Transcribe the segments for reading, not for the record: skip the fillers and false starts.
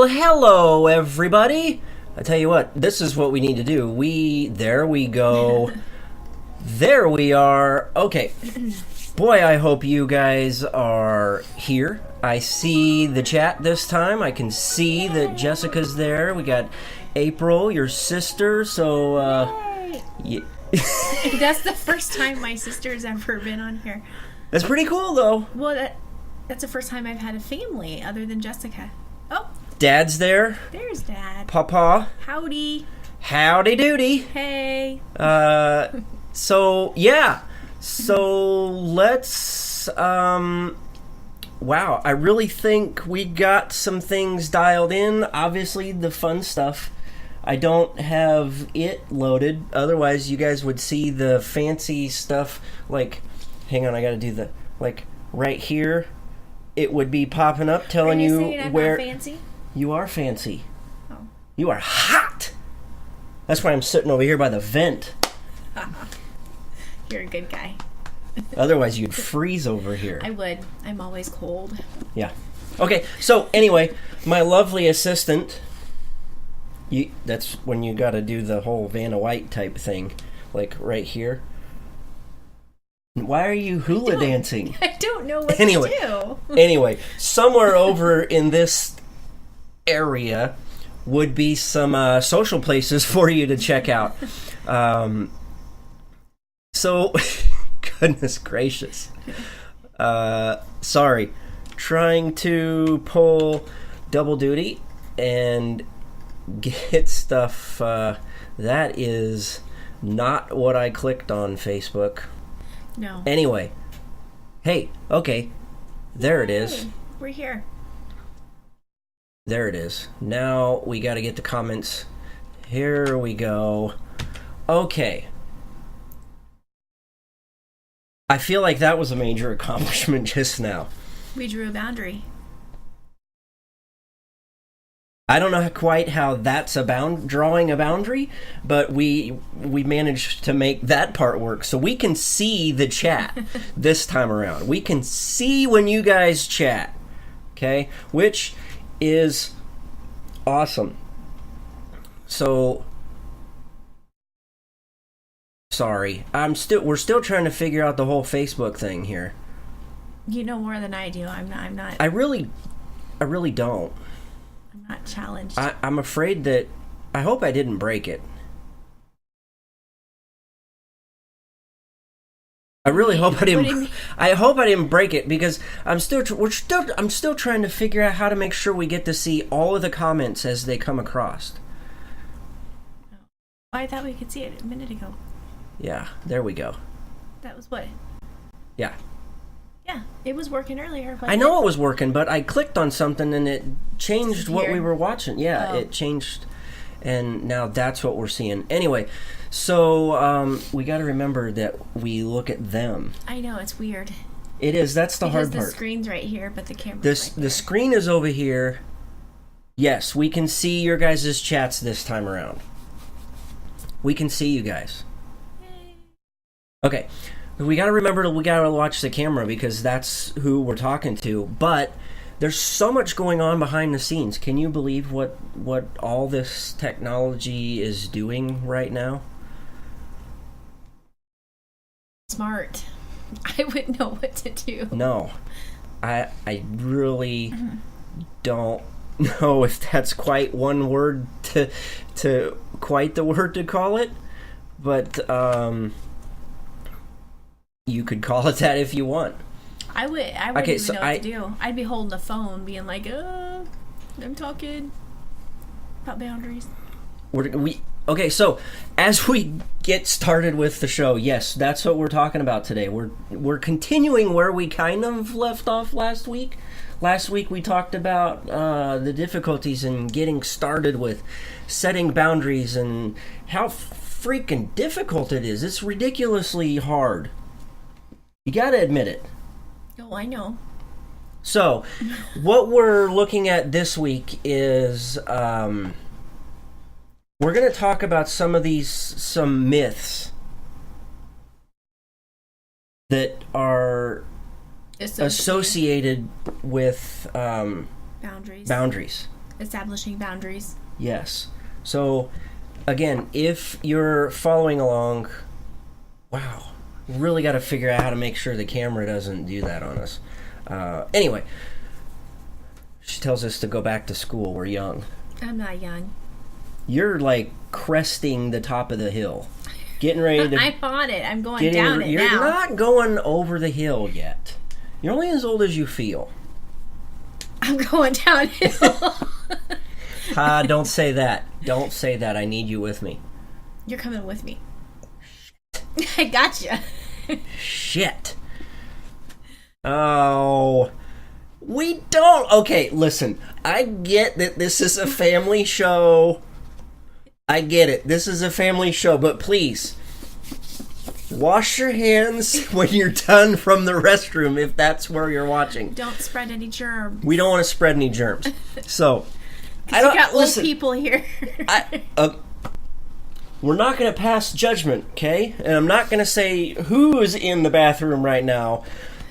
Well, hello, everybody. I tell you what, this is what we need to do. There we go. There we are. Okay. Boy, I hope you guys are here. I see the chat this time. I can see that Jessica's there. We got April, your sister, so, yeah. That's the first time my sister's ever been on here. That's pretty cool, though. Well, that's the first time I've had a family other than Jessica. Oh. Dad's there. There's Dad. Papa. Howdy. Howdy doody. Hey. So, yeah. So, let's, wow, I really think we got some things dialed in. Obviously, the fun stuff. I don't have it loaded. Otherwise, you guys would see the fancy stuff. Like, hang on, I gotta do the, like, right here. It would be popping up telling you I'm where... Not fancy? You are fancy. Oh. You are hot! That's why I'm sitting over here by the vent. You're a good guy. Otherwise, you'd freeze over here. I would. I'm always cold. Yeah. Okay, so anyway, my lovely assistant... that's when you gotta do the whole Vanna White type thing. Like, right here. Why are you hula dancing? I don't know what to do. Anyway, somewhere over in this area would be some social places for you to check out. So, goodness gracious. Sorry. Trying to pull double duty and get stuff. That is not what I clicked on Facebook. No. Anyway. Hey, okay. There it is. We're here. There it is. Now we got to get the comments. Here we go. Okay. I feel like that was a major accomplishment just now. We drew a boundary. I don't know quite how that's drawing a boundary, but we managed to make that part work. So we can see the chat this time around. We can see when you guys chat, okay? Which is awesome. So, sorry. We're still trying to figure out the whole Facebook thing here. You know more than I do. I'm not. I really don't. I'm not challenged. I'm afraid that... I hope I didn't break it. I really hope I didn't... I hope I didn't break it, because I'm still trying to figure out how to make sure we get to see all of the comments as they come across. Oh, I thought we could see it a minute ago. Yeah, there we go. That was what? Yeah. Yeah, it was working earlier. I know it was working, but I clicked on something and it changed what we were watching. Yeah, It changed, and now that's what we're seeing. Anyway, so we got to remember that we look at them. I know, it's weird. It is. That's the hard part. Because the screen's right here, but the camera's right there. The screen is over here. Yes, we can see your guys' chats this time around. We can see you guys. Yay. Okay. We gotta remember we gotta watch the camera, because that's who we're talking to. But there's so much going on behind the scenes. Can you believe what all this technology is doing right now? Smart. I wouldn't know what to do. No. I really don't know if that's quite one word to quite the word to call it. But you could call it that if you want. I wouldn't even know what to do. I'd be holding the phone being like, I'm talking about boundaries. Okay, so as we get started with the show, yes, that's what we're talking about today. We're continuing where we kind of left off last week. Last week we talked about the difficulties in getting started with setting boundaries and how freaking difficult it is. It's ridiculously hard. You gotta admit it. Oh, I know. So, what we're looking at this week is we're going to talk about some myths that are associated with boundaries. Establishing boundaries. Yes. So, again, if you're following along, wow, really got to figure out how to make sure the camera doesn't do that on us. Anyway, she tells us to go back to school. We're young. I'm not young. You're like cresting the top of the hill. Getting ready to... I'm on it. I'm going down it now. You're not going over the hill yet. You're only as old as you feel. I'm going downhill. Don't say that. Don't say that. I need you with me. You're coming with me. I gotcha. Shit. Oh... We don't... Okay, listen. I get that this is a family show. I get it. This is a family show, but please, wash your hands when you're done from the restroom if that's where you're watching. Don't spread any germs. We don't want to spread any germs. So, I don't... got old people here. We're not going to pass judgment, okay? And I'm not going to say who's in the bathroom right now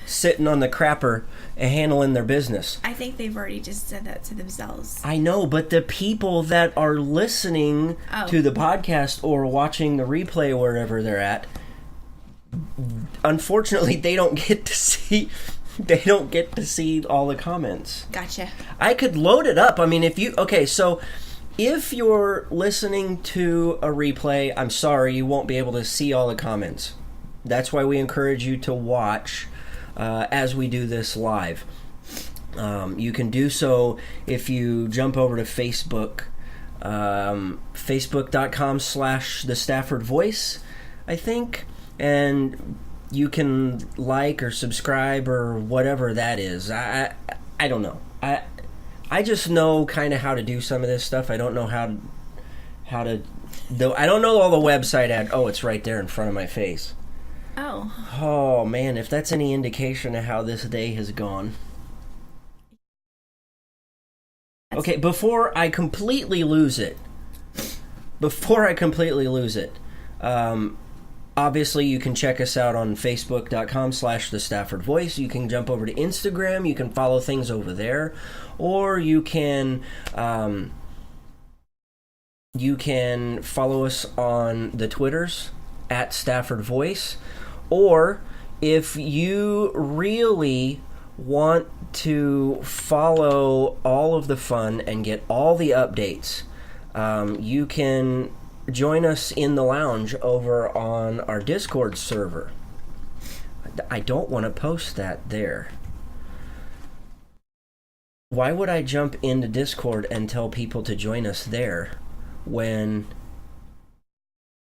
sitting on the crapper and handling their business. I think they've already just said that to themselves. I know, but the people that are listening to the podcast or watching the replay wherever they're at, unfortunately, they don't get to see all the comments. Gotcha. I could load it up. I mean, if you're listening to a replay, I'm sorry, you won't be able to see all the comments. That's why we encourage you to watch as we do this live. You can do so if you jump over to Facebook, facebook.com/the Stafford Voice, I think, and you can like or subscribe or whatever that is. I don't know. I just know kind of how to do some of this stuff. I don't know how to though. I don't know all the website ad. Oh, it's right there in front of my face. Oh, man, if that's any indication of how this day has gone. Okay, before I completely lose it, obviously you can check us out on facebook.com/the Stafford Voice. You can jump over to Instagram. You can follow things over there. Or you can follow us on the Twitters at Stafford Voice. Or if you really want to follow all of the fun and get all the updates, you can join us in the lounge over on our Discord server. I don't want to post that there. Why would I jump into Discord and tell people to join us there when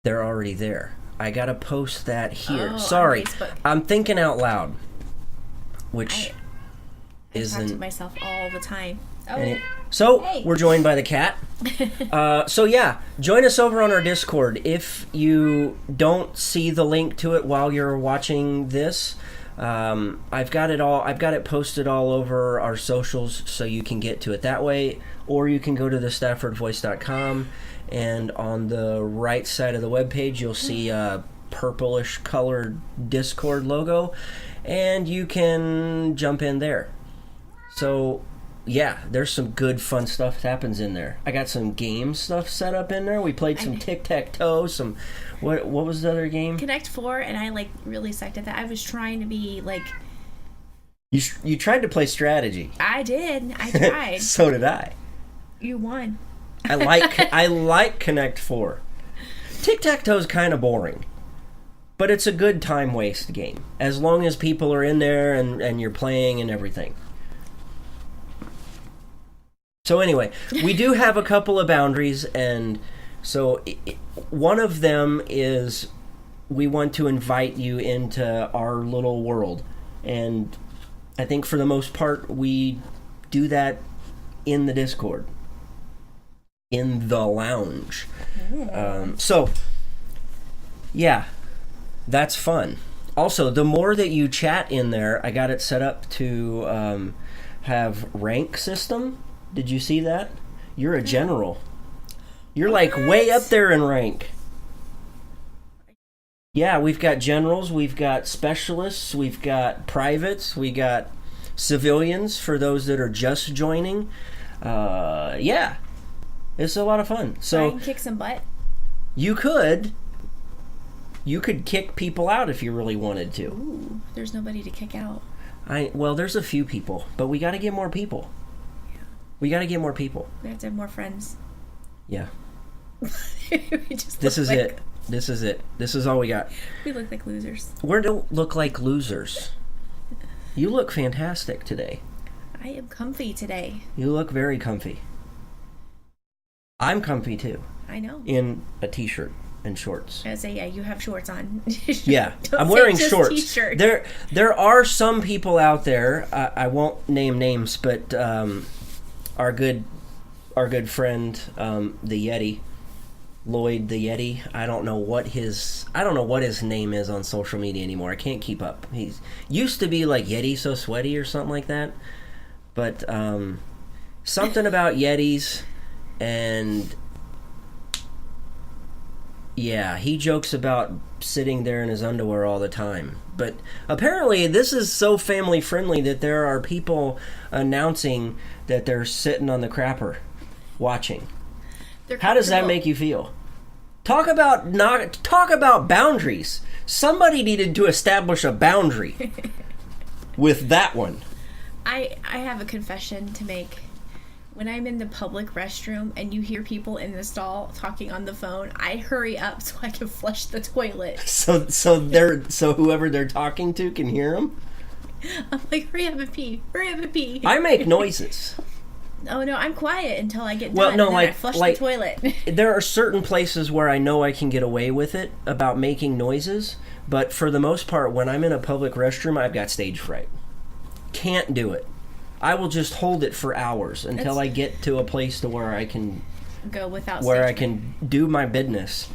they're already there? I gotta post that here. Sorry, I'm thinking out loud, which isn't... I talk to myself all the time. We're joined by the cat. So yeah, join us over on our Discord. If you don't see the link to it while you're watching this, I've got it posted all over our socials, so you can get to it that way, or you can go to thestaffordvoice.com. And on the right side of the webpage, you'll see a purplish colored Discord logo, and you can jump in there. So, yeah, there's some good fun stuff that happens in there. I got some game stuff set up in there. We played some tic-tac-toe, some... What was the other game? Connect 4, and I, really sucked at that. I was trying to be, You tried to play strategy. I did. I tried. So did I. You won. I like Connect 4. Tic-tac-toe is kind of boring, but it's a good time waste game as long as people are in there and you're playing and everything. So anyway, we do have a couple of boundaries, and so one of them is we want to invite you into our little world, and I think for the most part we do that in the Discord. In the lounge. So, yeah, that's fun. Also, the more that you chat in there, I got it set up to have rank system. Did you see that? You're a general. You're way up there in rank. Yeah, we've got generals, we've got specialists, we've got privates, we got civilians for those that are just joining. Yeah, it's a lot of fun. So I can kick some butt. You could kick people out if you really wanted to. Ooh, there's nobody to kick out. Well, there's a few people, but we got to get more people. Yeah. We got to get more people. We have to have more friends. Yeah. This is it. This is it. This is all we got. We look like losers. We don't look like losers. You look fantastic today. I am comfy today. You look very comfy. I'm comfy too. I know. In a t-shirt and shorts. I say, yeah, you have shorts on. Yeah, I'm wearing shorts. T-shirt. There are some people out there. I won't name names, but our good friend, the Yeti, Lloyd the Yeti. I don't know what his name is on social media anymore. I can't keep up. He's used to be like Yeti So Sweaty or something like that. But something about Yetis, and yeah, he jokes about sitting there in his underwear all the time. But apparently this is so family friendly that there are people announcing that they're sitting on the crapper watching. How does that make you feel? Talk about boundaries. Somebody needed to establish a boundary with that one. I have a confession to make. When I'm in the public restroom and you hear people in the stall talking on the phone, I hurry up so I can flush the toilet. So whoever they're talking to can hear them? I'm like, hurry up and pee. Hurry up and pee. I make noises. Oh no, I'm quiet until I get done. No, and then I flush the toilet. There are certain places where I know I can get away with it about making noises, but for the most part, when I'm in a public restroom, I've got stage fright. Can't do it. I will just hold it for hours until I get to a place to where I can go without where I can do my business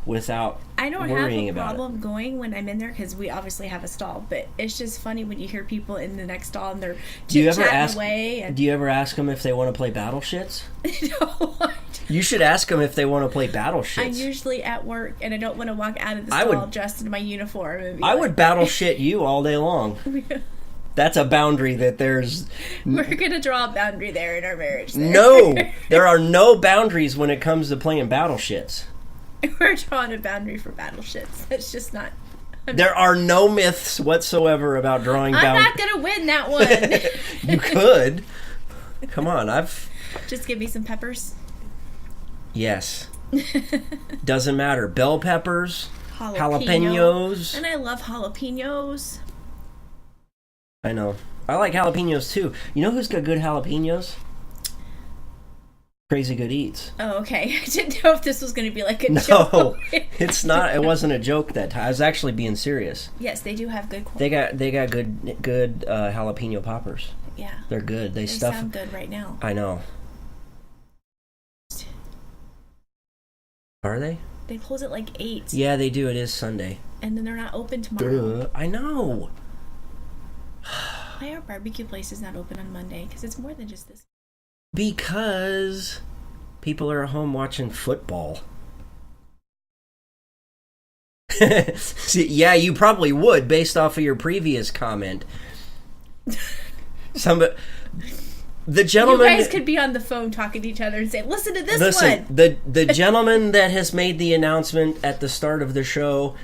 without I don't worrying have a about problem going when I'm in there because we obviously have a stall, but it's just funny when you hear people in the next stall and they're chit-chatting away. And... Do you ever ask them if they want to play battle shits? No. You should ask them if they want to play battle shits. I'm usually at work and I don't want to walk out of the stall dressed in my uniform. And I would battle shit you all day long. That's a boundary that there's... We're going to draw a boundary there in our marriage. There. No! There are no boundaries when it comes to playing battle shits. We're drawing a boundary for battle shits. That's just not... There are no myths whatsoever about drawing boundaries. I'm not going to win that one. You could. Come on, Just give me some peppers. Yes. Doesn't matter. Bell peppers, jalapenos. And I love jalapenos. I know. I like jalapenos too. You know who's got good jalapenos? Crazy Good Eats. Oh, okay. I didn't know if this was going to be like a joke. No, it's not. It wasn't a joke that time. I was actually being serious. Yes, they do have good quality. They got good jalapeno poppers. Yeah. They're good. They sound good right now. I know. Are they? They close at like 8. Yeah, they do. It is Sunday. And then they're not open tomorrow. I know. Why are barbecue places not open on Monday? Because it's more than just this. Because people are at home watching football. Yeah, you probably would, based off of your previous comment. The gentleman... You guys could be on the phone talking to each other and say, listen to this one. The gentleman that has made the announcement at the start of the show,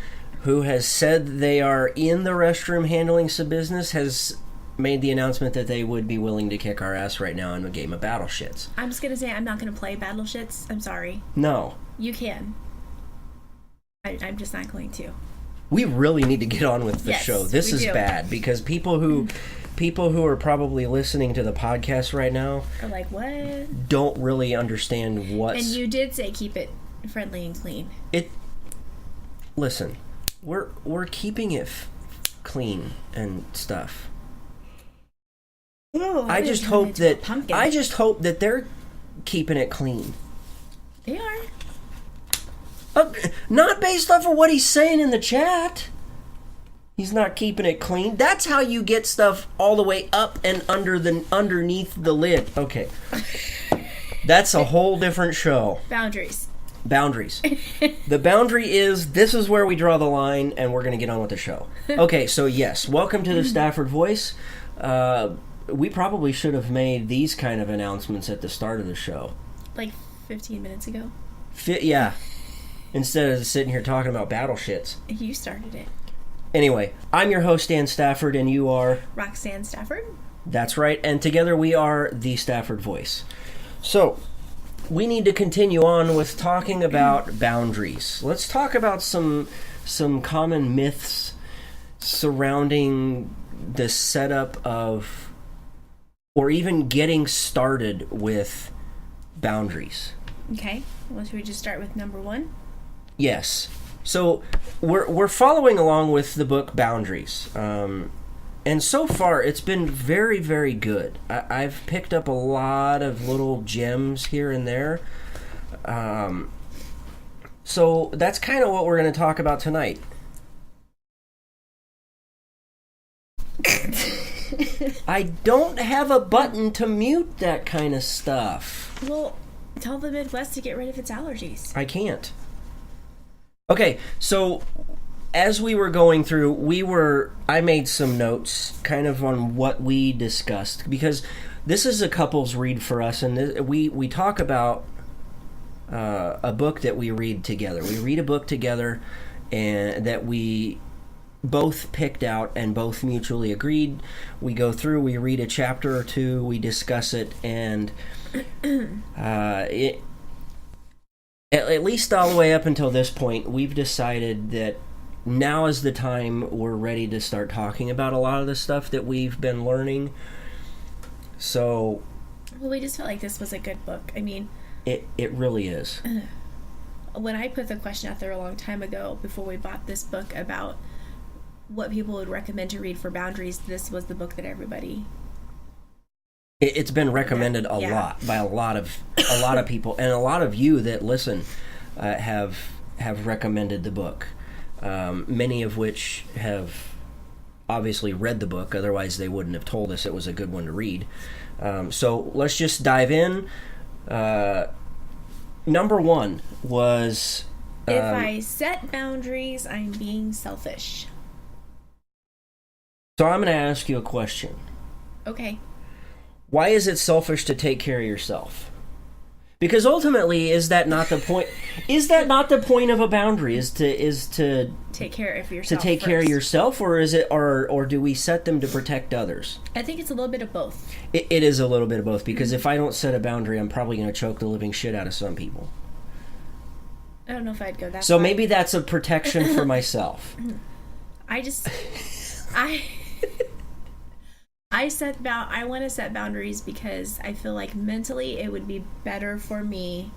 who has said they are in the restroom handling some business, has made the announcement that they would be willing to kick our ass right now in a game of battle shits. I'm just going to say I'm not going to play battle shits. I'm sorry. No. You can. I'm just not going to. We really need to get on with the show. This is bad because people who are probably listening to the podcast right now are like, what? Don't really understand what's... And you did say keep it friendly and clean. Listen, we're keeping it clean and stuff. Whoa, I just hope that they're keeping it clean. They are. Not based off of what he's saying in the chat. He's not keeping it clean. That's how you get stuff all the way up and underneath the lid. Okay. That's a whole different show. Boundaries. The boundary is, this is where we draw the line, and we're going to get on with the show. Okay, so yes, welcome to the Stafford Voice. we probably should have made these kind of announcements at the start of the show. Like 15 minutes ago? Yeah. Instead of sitting here talking about battle shits. You started it. Anyway, I'm your host, Dan Stafford, and you are... Roxanne Stafford. That's right, and together we are the Stafford Voice. So, we need to continue on with talking about boundaries. Let's talk about some common myths surrounding the setup of, or even getting started with boundaries. Okay, well, should we just start with number one? Yes. So we're following along with the book Boundaries, and so far it's been very, very good. I've picked up a lot of little gems here and there. So that's kind of what we're going to talk about tonight. I don't have a button to mute that kind of stuff. Well, tell the Midwest to get rid of its allergies. I can't. Okay, so as we were going through, I made some notes kind of on what we discussed, because this is a couples read for us, and we talk about a book that we read together. We read a book together and that we both picked out and both mutually agreed. We go through, we read a chapter or two, we discuss it, and at least all the way up until this point, we've decided that now is the time we're ready to start talking about a lot of the stuff that we've been learning. So... Well, we just felt like this was a good book. I mean... It really is. When I put the question out there a long time ago, before we bought this book, about what people would recommend to read for boundaries, this was the book that everybody... It's been recommended a lot by a lot of people, and a lot of you that listen have recommended the book. Many of which have obviously read the book; otherwise, they wouldn't have told us it was a good one to read. So let's just dive in. Number one was if I set boundaries, I'm being selfish. So I'm going to ask you a question. Okay. Why is it selfish to take care of yourself? Because ultimately, is that not the point? Is that not the point of a boundary? Is to take care of yourself. To take care of yourself, or is it, or do we set them to protect others? I think it's a little bit of both. It is a little bit of both, because if I don't set a boundary, I'm probably going to choke the living shit out of some people. I don't know if I'd go that far. So maybe that's a protection for myself. I want to set boundaries because I feel like mentally it would be better for me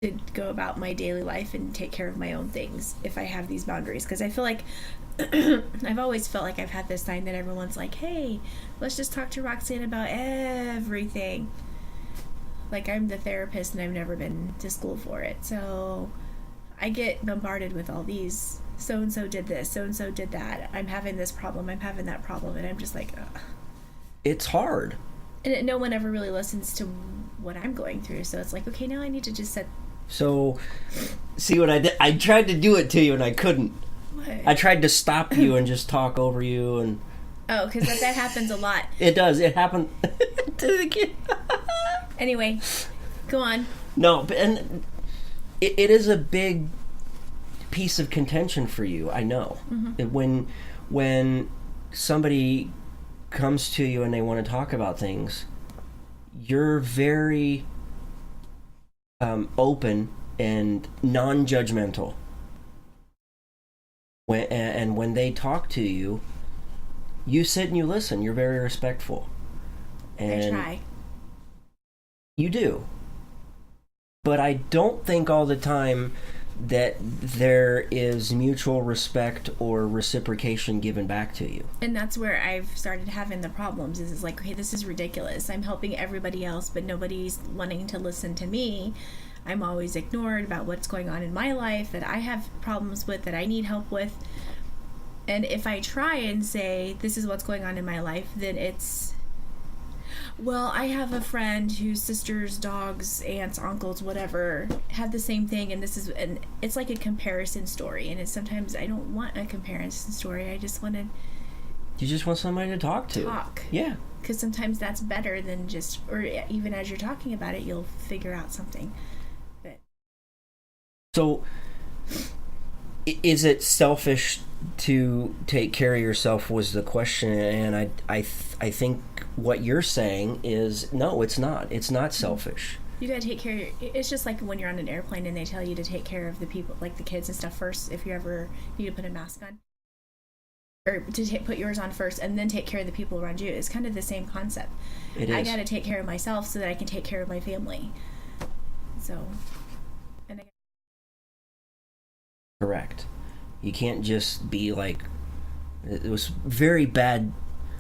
to go about my daily life and take care of my own things if I have these boundaries. Because I feel like I've always felt like I've had this sign that everyone's like, hey, let's just talk to Roxanne about everything. Like, I'm the therapist and I've never been to school for it. So I get bombarded with all these, so-and-so did this, so-and-so did that, I'm having this problem, I'm having that problem, and I'm just like, ugh. It's hard. And no one ever really listens to what I'm going through, so it's like, okay, now I need to just set... So, see what I did? I tried to do it to you and I couldn't. What? I tried to stop you and just talk over you and... Oh, because that happens a lot. It does. It happened to the kid. Anyway, go on. No, and it is a big piece of contention for you, I know. Mm-hmm. When somebody comes to you and they want to talk about things, you're very open and non-judgmental. When they talk to you, you sit and you listen. You're very respectful. And I try. You do. But I don't think all the time that there is mutual respect or reciprocation given back to you. And that's where I've started having the problems, is like, okay, this is ridiculous. I'm helping everybody else, but nobody's wanting to listen to me. I'm always ignored about what's going on in my life that I have problems with, that I need help with. And if I try and say, this is what's going on in my life, then it's, well, I have a friend whose sisters, dogs, aunts, uncles, whatever, have the same thing, and it's like a comparison story. And it's sometimes I don't want a comparison story. I just want to You just want somebody to talk to. Yeah. Because sometimes that's better than just, or even as you're talking about it, you'll figure out something. But so, is it selfish to take care of yourself was the question, and I think what you're saying is, no, it's not. It's not selfish. You gotta take care of it's just like when you're on an airplane and they tell you to take care of the people, like the kids and stuff first, if you ever need to put a mask on. Or to put yours on first and then take care of the people around you. It's kind of the same concept. It is. I got to take care of myself so that I can take care of my family. So, correct. You can't just be like, it was very bad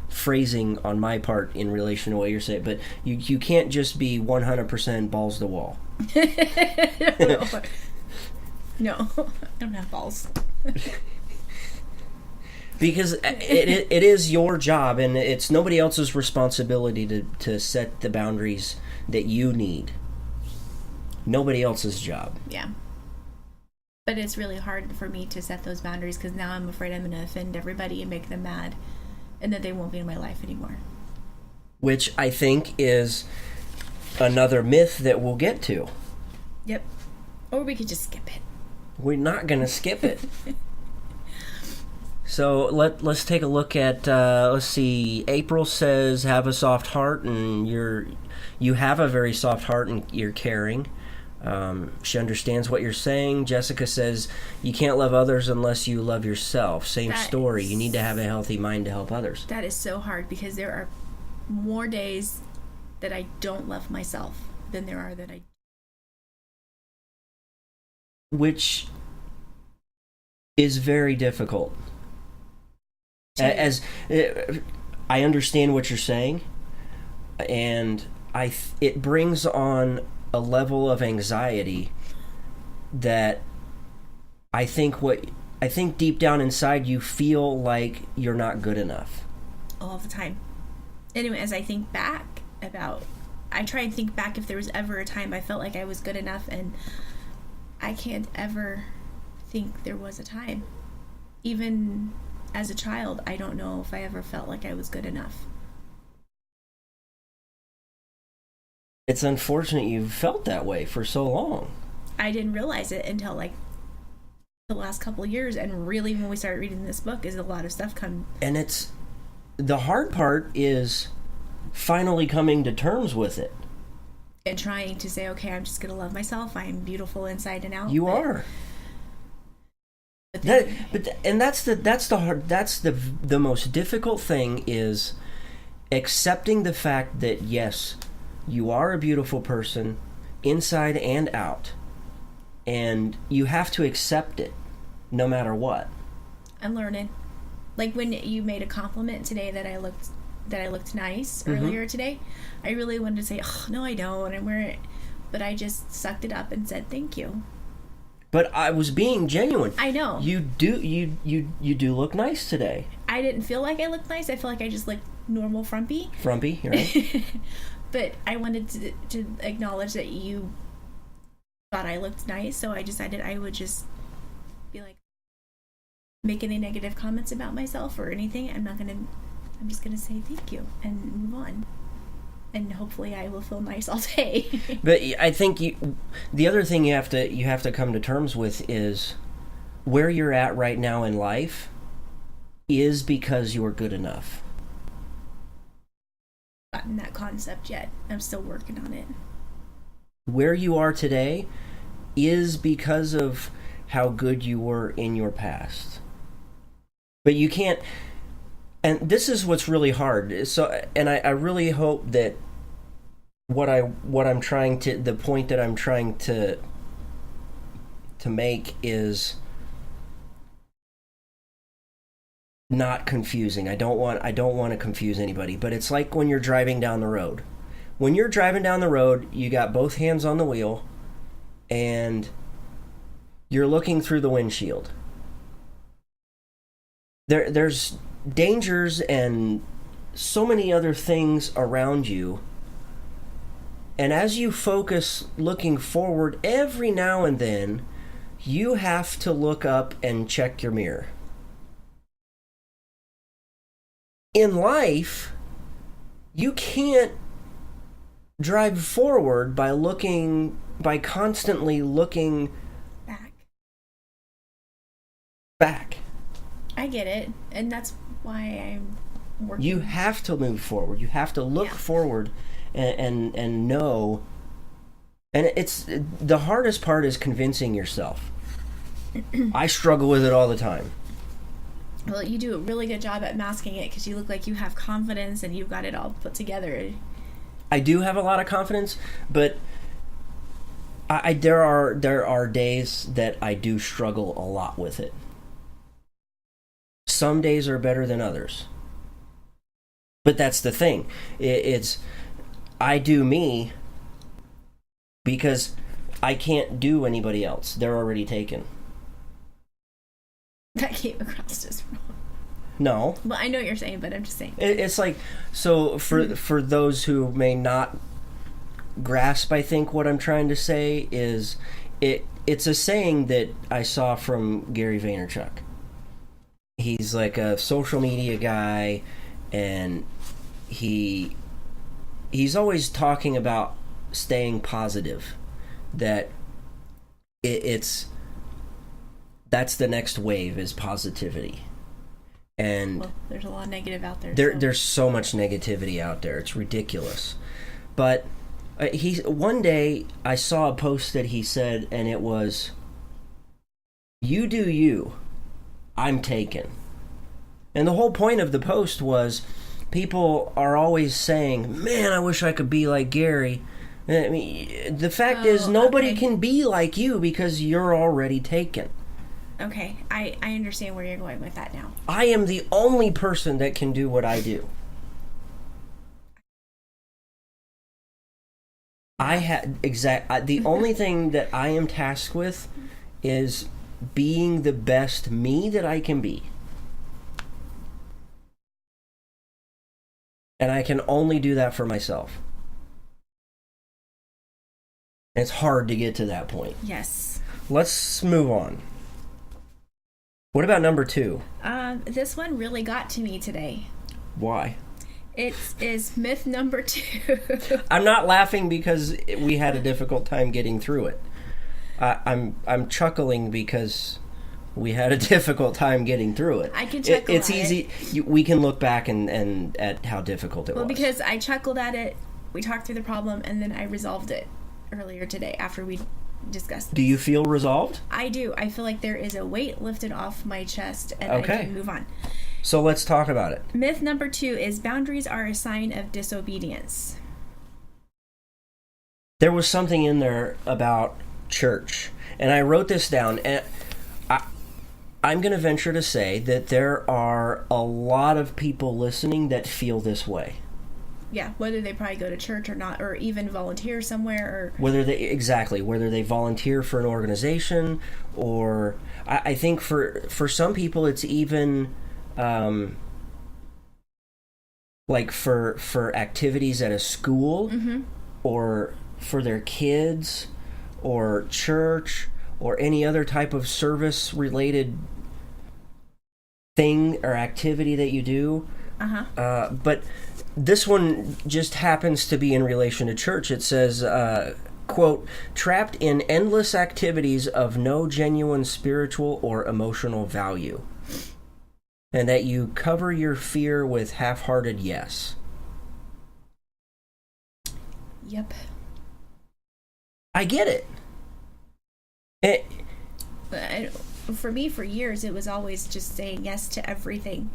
phrasing on my part in relation to what you're saying, but you can't just be 100% balls to the wall. No, I don't have balls. Because it is your job, and it's nobody else's responsibility to set the boundaries that you need. Nobody else's job. Yeah. But it's really hard for me to set those boundaries because now I'm afraid I'm going to offend everybody and make them mad, and that they won't be in my life anymore. Which I think is another myth that we'll get to. Yep. Or we could just skip it. We're not going to skip it. So let's take a look at, let's see, April says have a soft heart, and you have a very soft heart and you're caring. She understands what you're saying. Jessica says you can't love others unless you love yourself. Same story. You need to have a healthy mind to help others. That is so hard because there are more days that I don't love myself than there are that I... Which is very difficult. As I understand what you're saying, and it brings on a level of anxiety that I think deep down inside you feel like you're not good enough all the time. Anyway, as I think back I try and think back if there was ever a time I felt like I was good enough, and I can't ever think there was a time. Even as a child, I don't know if I ever felt like I was good enough. It's unfortunate you felt that way for so long. I didn't realize it until like the last couple of years, and really when we started reading this book is a lot of stuff come. And it's the hard part is finally coming to terms with it. And trying to say, okay, I'm just going to love myself. I am beautiful inside and out. You are. That's the most difficult thing is accepting the fact that yes, you are a beautiful person inside and out, and you have to accept it no matter what. I'm learning. Like when you made a compliment today that I looked nice earlier today, I really wanted to say, oh, no, I don't, I'm wearing it, but I just sucked it up and said thank you. But I was being genuine. I know. You do look nice today. I didn't feel like I looked nice. I feel like I just looked normal frumpy. Frumpy, you're right. But I wanted to acknowledge that you thought I looked nice, so I decided I would just be like, make any negative comments about myself or anything. I'm just gonna say thank you and move on. And hopefully I will feel nice all day. But I think the other thing you have to come to terms with is where you're at right now in life is because you're good enough. Gotten that concept yet. I'm still working on it. Where you are today is because of how good you were in your past. But you can't. And this is what's really hard. So, and I really hope that the point that I'm trying to make is not confusing. I don't want to confuse anybody, but it's like when you're driving down the road. When you're driving down the road, you got both hands on the wheel and you're looking through the windshield. There's dangers and so many other things around you, and as you focus looking forward, every now and then you have to look up and check your mirror. in life, you can't drive forward by constantly looking back. I get it, and that's why I'm working. You have to move forward. You have to look forward and know. And it's the hardest part is convincing yourself. I struggle with it all the time. Well, you do a really good job at masking it because you look like you have confidence and you've got it all put together. I do have a lot of confidence, but there are days that I do struggle a lot with it. Some days are better than others. But that's the thing. It's I do me because I can't do anybody else. They're already taken. That came across as wrong. No. Well, I know what you're saying, but I'm just saying. It's like, so for those who may not grasp, I think what I'm trying to say is it's a saying that I saw from Gary Vaynerchuk. He's like a social media guy, and he's always talking about staying positive, that that's the next wave is positivity. And well, there's a lot of negative out there. There's so much negativity out there. It's ridiculous. But one day I saw a post that he said, and it was, "You do you. I'm taken." And the whole point of the post was, people are always saying, "Man, I wish I could be like Gary." I mean, the fact is, nobody can be like you because you're already taken. Okay, I understand where you're going with that now. I am the only person that can do what I do. The only thing that I am tasked with is being the best me that I can be. And I can only do that for myself. And it's hard to get to that point. Yes. Let's move on. What about number 2? This one really got to me today. Why? It is myth number 2. I'm not laughing because we had a difficult time getting through it. I'm chuckling because we had a difficult time getting through it. I can chuckle It's easy. We can look back and at how difficult it was. Well, because I chuckled at it, we talked through the problem, and then I resolved it earlier today after we discussed this. Do you feel resolved? I do. I feel like there is a weight lifted off my chest, and I can move on. So let's talk about it. Myth number 2 is boundaries are a sign of disobedience. There was something in there about church, and I wrote this down, and I'm going to venture to say that there are a lot of people listening that feel this way. Yeah, whether they probably go to church or not, or even volunteer somewhere, or whether they volunteer for an organization, or I think for some people it's even like for activities at a school, or for their kids, or church, or any other type of service related thing or activity that you do. But this one just happens to be in relation to church. It says, quote, "trapped in endless activities of no genuine spiritual or emotional value, and that you cover your fear with half-hearted yes." Yep. I get it. For me, for years, it was always just saying yes to everything.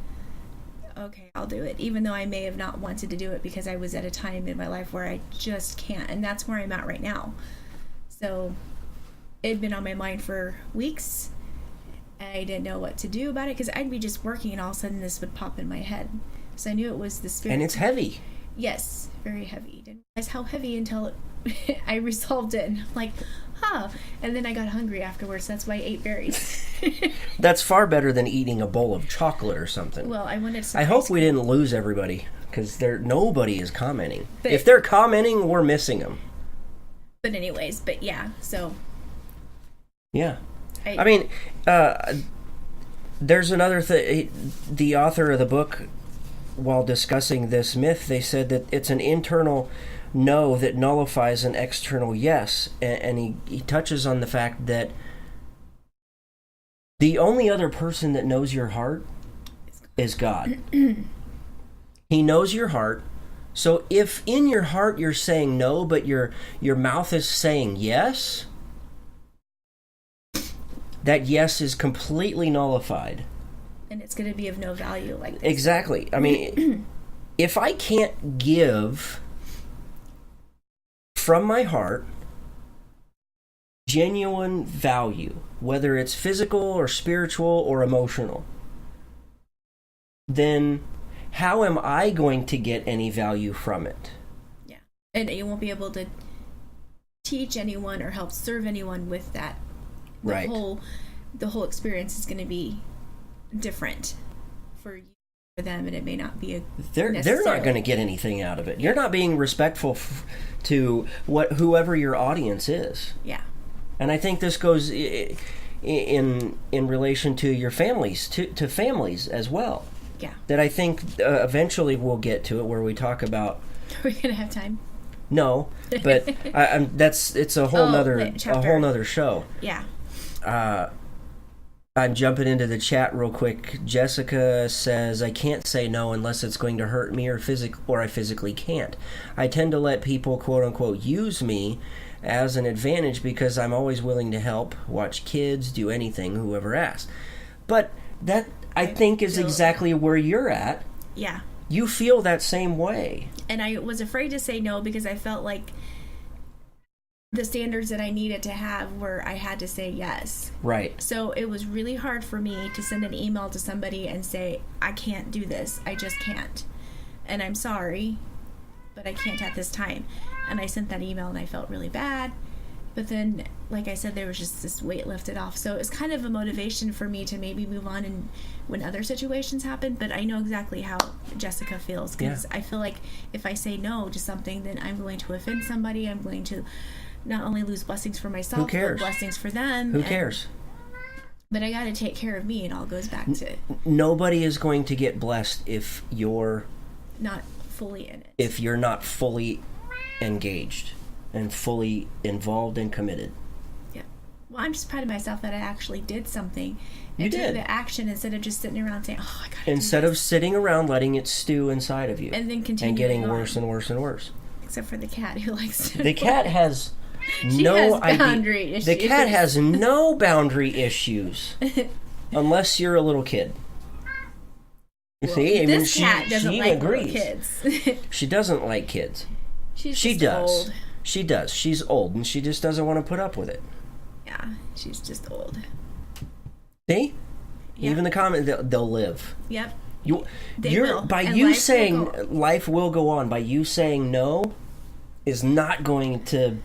Okay, I'll do it, even though I may have not wanted to do it because I was at a time in my life where I just can't, and that's where I'm at right now. So it had been on my mind for weeks. I didn't know what to do about it because I'd be just working and all of a sudden this would pop in my head. So I knew it was the spirit. And it's heavy. Yes, very heavy. Didn't realize how heavy until I resolved it, and I'm like, and then I got hungry afterwards. That's why I ate berries. That's far better than eating a bowl of chocolate or something. Well, I wanted some. I hope we didn't lose everybody because nobody is commenting. But if they're commenting, we're missing them. But anyways, yeah. So. Yeah, I mean, there's another thing. The author of the book while discussing this myth, they said that it's an internal no that nullifies an external yes. And he touches on the fact that the only other person that knows your heart is God. He knows your heart. So if in your heart you're saying no, but your mouth is saying yes, that yes is completely nullified. And it's going to be of no value like this. Exactly. I mean, if I can't give from my heart genuine value, whether it's physical or spiritual or emotional, then how am I going to get any value from it? Yeah. And you won't be able to teach anyone or help serve anyone with that. Right. The whole experience is going to be different for you, for them, and it may not be they're not going to get anything out of it. You're not being respectful to whoever your audience is. Yeah. And I think this goes in relation to your families, to families as well. Yeah. That I think eventually we'll get to it where we talk about. Are we gonna have time? No, but it's a whole nother show. Yeah. I'm jumping into the chat real quick. Jessica says, I can't say no unless it's going to hurt me or I physically can't. I tend to let people, quote unquote, use me as an advantage because I'm always willing to help, watch kids, do anything, whoever asks. But that, I think, is exactly where you're at. Yeah. You feel that same way. And I was afraid to say no because I felt like the standards that I needed to have were I had to say yes. Right. So it was really hard for me to send an email to somebody and say, I can't do this. I just can't. And I'm sorry, but I can't at this time. And I sent that email and I felt really bad. But then, like I said, there was just this weight lifted off. So it's kind of a motivation for me to maybe move on and when other situations happen. But I know exactly how Jessica feels because I feel like if I say no to something, then I'm going to offend somebody. I'm going to not only lose blessings for myself, but blessings for them. Who cares? But I got to take care of me. It all goes back to... Nobody is going to get blessed if you're... not fully in it. If you're not fully engaged and fully involved and committed. Yeah. Well, I'm just proud of myself that I actually did something. You did. Took the action instead of just sitting around saying, oh, I got to Instead of sitting around letting it stew inside of you. And then continuing and getting worse and worse and worse. Except for the cat who likes to... The cat has... She has boundary issues. The cat has no boundary issues unless you're a little kid. Well, this cat doesn't like little kids. She doesn't like kids. She does. Old. She does. She's old, and she just doesn't want to put up with it. Yeah, she's just old. See? Yep. Even the comment, they'll live. Yep. They will. By you saying life will go on, by you saying no, is not going to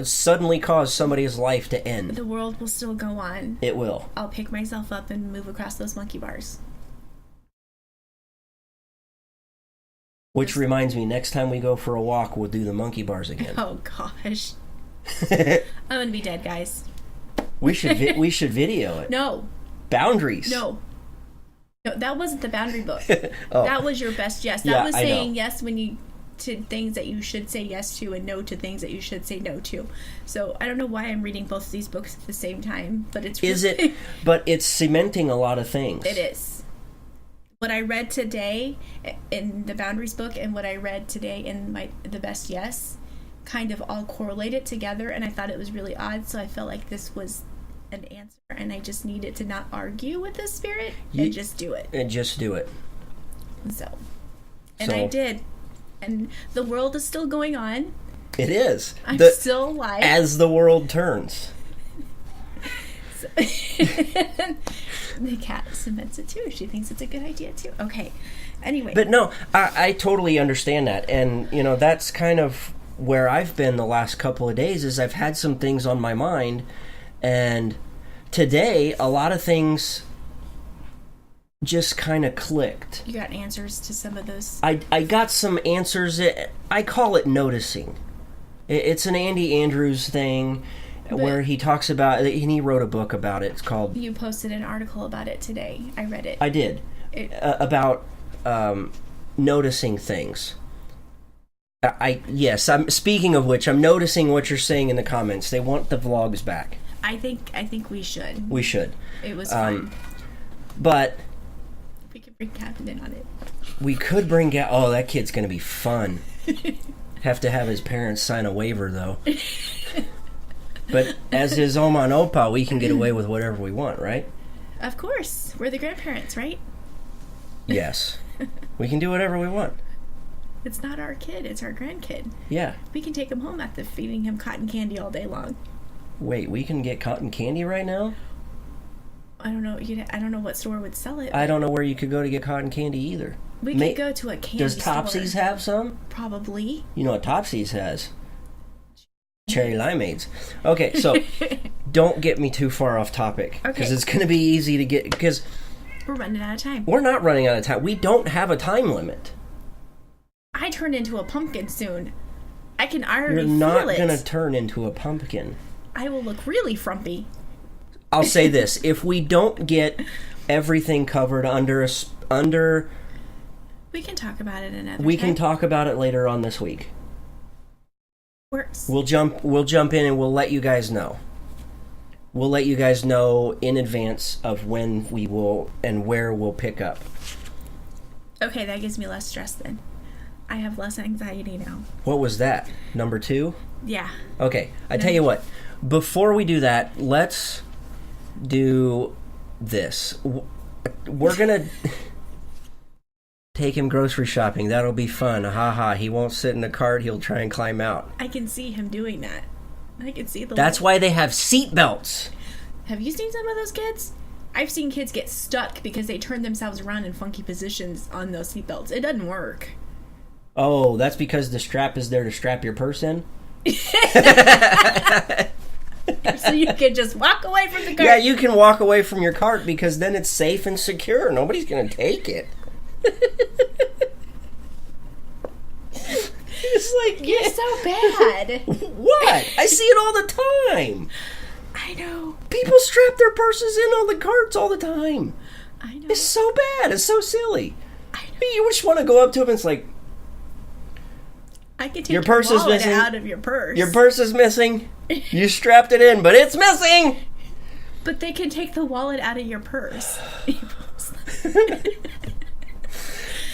suddenly cause somebody's life to end. The world will still go on. It will. I'll pick myself up and move across those monkey bars. Which reminds me, next time we go for a walk, we'll do the monkey bars again. Oh gosh. I'm gonna be dead, guys. We should video it. No. Boundaries. No, that wasn't the boundary book. Oh. That was your best yes. That was saying yes when you to things that you should say yes to and no to things that you should say no to. So I don't know why I'm reading both of these books at the same time, but it's really... Is it? But it's cementing a lot of things. It is. What I read today in the Boundaries book and what I read today in the Best Yes kind of all correlated together, and I thought it was really odd, so I felt like this was an answer, and I just needed to not argue with the spirit and just do it. And just do it. So I did. And the world is still going on. It is. I'm still alive. As the world turns. The cat cements it too. She thinks it's a good idea too. Okay. Anyway. But no, I totally understand that. And, that's kind of where I've been the last couple of days is I've had some things on my mind. And today, a lot of things just kind of clicked. You got answers to some of those? I got some answers. I call it noticing. It's an Andy Andrews thing where he talks about, and he wrote a book about it. It's called... You posted an article about it today. I read it. I did. About noticing things. I'm speaking of which, I'm noticing what you're saying in the comments. They want the vlogs back. I think we should. We should. It was fun. But we could bring Gavin in on it. We could bring Oh, that kid's going to be fun. Have to have his parents sign a waiver, though. But as his Oma and Opa, we can get away with whatever we want, right? Of course. We're the grandparents, right? Yes. We can do whatever we want. It's not our kid, it's our grandkid. Yeah. We can take him home after feeding him cotton candy all day long. Wait, we can get cotton candy right now? I don't know. I don't know what store would sell it. I don't know where you could go to get cotton candy either. We could go to a candy Does Topsy's store. have some? Probably. You know what Topsy's has? Cherry limeades. Okay, so don't get me too far off topic. Because it's going to be easy to get... Because we're running out of time. We're not running out of time. We don't have a time limit. I turn into a pumpkin soon. I can already feel it. You're not going to turn into a pumpkin. I will look really frumpy. I'll say this. If we don't get everything covered under... We can talk about it another We time. can talk about it later on this week. Works. We'll jump in and we'll let you guys know. We'll let you guys know in advance of when we will and where we'll pick up. Okay, that gives me less stress then. I have less anxiety now. What was that? Number 2? Yeah. Okay, I tell you what. Before we do that, let's do this. We're gonna take him grocery shopping. That'll be fun. Ha. He won't sit in the cart. He'll try and climb out. I can see him doing that. I can see the... That's why they have seat belts. Have you seen some of those kids? I've seen kids get stuck because they turn themselves around in funky positions on those seat belts. It doesn't work. Oh, that's because the strap is there to strap your purse in? So you can just walk away from the cart. Yeah, you can walk away from your cart because then it's safe and secure. Nobody's going to take it. It's like... You're so bad. What? I see it all the time. I know. People strap their purses in on the carts all the time. I know. It's so bad. It's so silly. I know. You just want to go up to them and it's like... I can take your purse is missing. out of your purse. Your purse is missing. You strapped it in, but it's missing. But they can take the wallet out of your purse.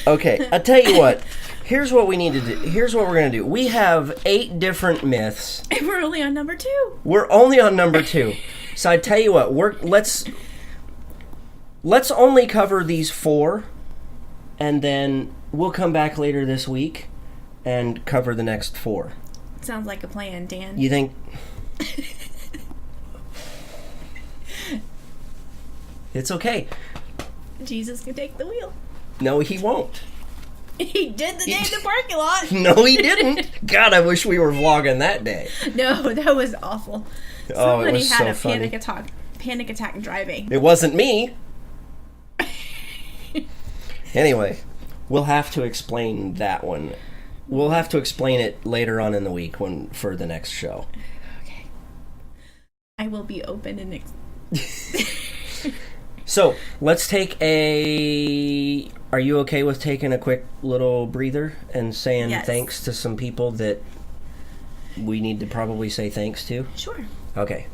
Okay, I'll tell you what. Here's what we need to do. Here's what we're going to do. We have 8 different myths. And we're only on number 2. We're only on number 2. So I tell you what, let's only cover these 4, and then we'll come back later this week and cover the next 4. Sounds like a plan, Dan. You think? It's okay. Jesus can take the wheel. No, he won't. He did the day in the parking lot. No, he didn't. God, I wish we were vlogging that day. No, that was awful. Oh, Somebody it was had so a funny. panic attack driving. It wasn't me. Anyway, we'll have to explain that one. We'll have to explain it later on in the week for the next show. Okay. I will be open and... So, let's take a... Are you okay with taking a quick little breather and saying thanks to some people that we need to probably say thanks to? Sure. Okay.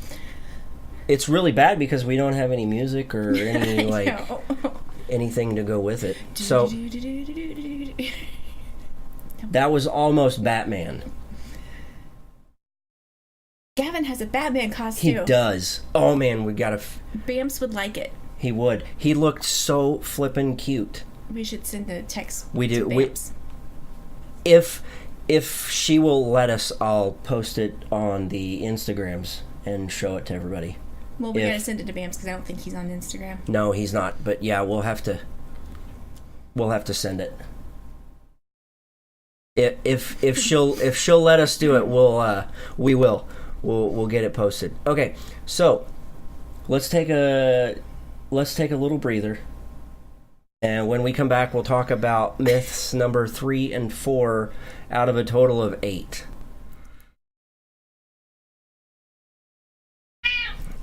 It's really bad because we don't have any music or any, anything to go with it. So, that was almost Batman. Gavin has a Batman costume. He does. Oh, man, we gotta... Bamps would like it. He would. He looked so flippin' cute. We should send a text We do. to Bamps. If she will let us, I'll post it on the Instagrams and show it to everybody. Well, we gotta send it to Bamps because I don't think he's on Instagram. No, he's not. But yeah, we'll have to send it. If she'll let us do it, we'll get it posted. Okay, so let's take a little breather, and when we come back, we'll talk about myths number 3 and 4 out of a total of 8.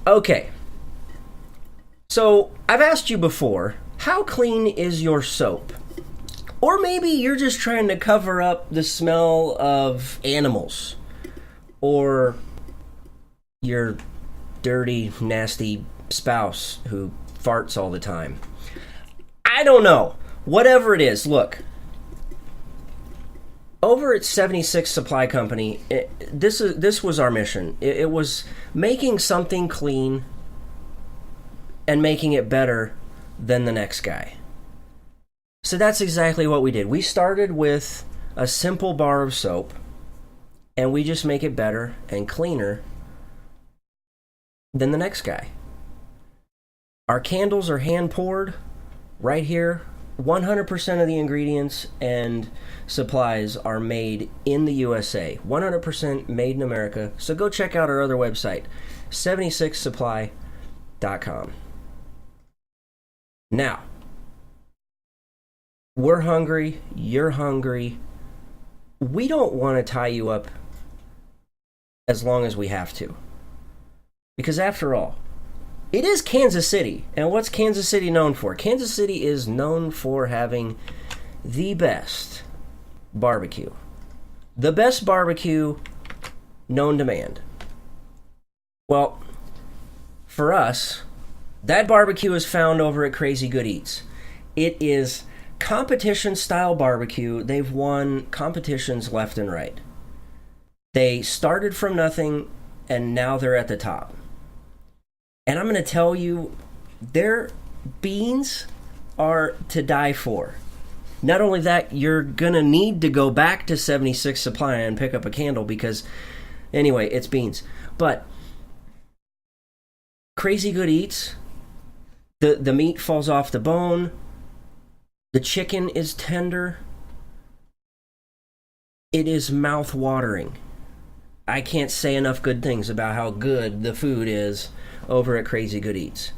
Okay. So I've asked you before, how clean is your soap? Or maybe you're just trying to cover up the smell of animals. Or your dirty, nasty spouse who farts all the time. I don't know. Whatever it is, look. Over at 76 Supply Company, this was our mission. It was making something clean and making it better than the next guy. So that's exactly what we did. We started with a simple bar of soap, and we just make it better and cleaner than the next guy. Our candles are hand poured right here. 100% of the ingredients and supplies are made in the USA. 100% made in America. So go check out our other website, 76supply.com. Now, we're hungry. You're hungry. We don't want to tie you up as long as we have to. Because after all, it is Kansas City. And what's Kansas City known for? Kansas City is known for having the best barbecue. The best barbecue known to man. Well, for us, that barbecue is found over at Crazy Good Eats. It is competition-style barbecue. They've won competitions left and right. They started from nothing, and now they're at the top. And I'm going to tell you, their beans are to die for. Not only that, you're going to need to go back to 76 Supply and pick up a candle because, anyway, it's beans. But Crazy Good Eats, the meat falls off the bone. The chicken is tender. It is mouth-watering. I can't say enough good things about how good the food is over at Crazy Good Eats.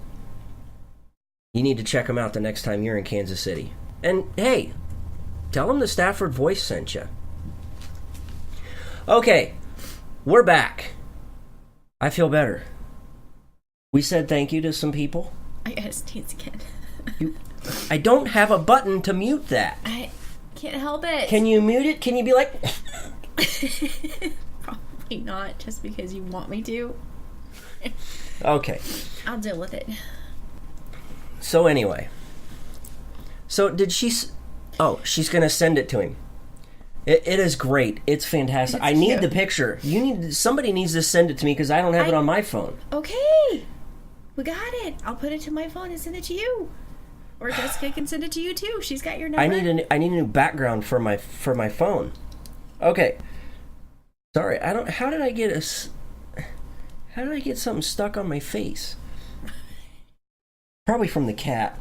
You need to check them out the next time you're in Kansas City. And hey, tell them the Stafford Voice sent you. Okay, we're back. I feel better. We said thank you to some people. I gotta sneeze again. I don't have a button to mute that. I can't help it. Can you mute it? Can you be like... Probably not, just because you want me to. Okay. I'll deal with it. So anyway. So did she... Oh, she's going to send it to him. It is great. It's fantastic. I need the picture. Somebody needs to send it to me because I don't have it on my phone. Okay. We got it. I'll put it to my phone and send it to you. Or Jessica can send it to you too. She's got your number. I need a new background for my phone. Okay. Sorry, I don't... How did I get something stuck on my face? Probably from the cat.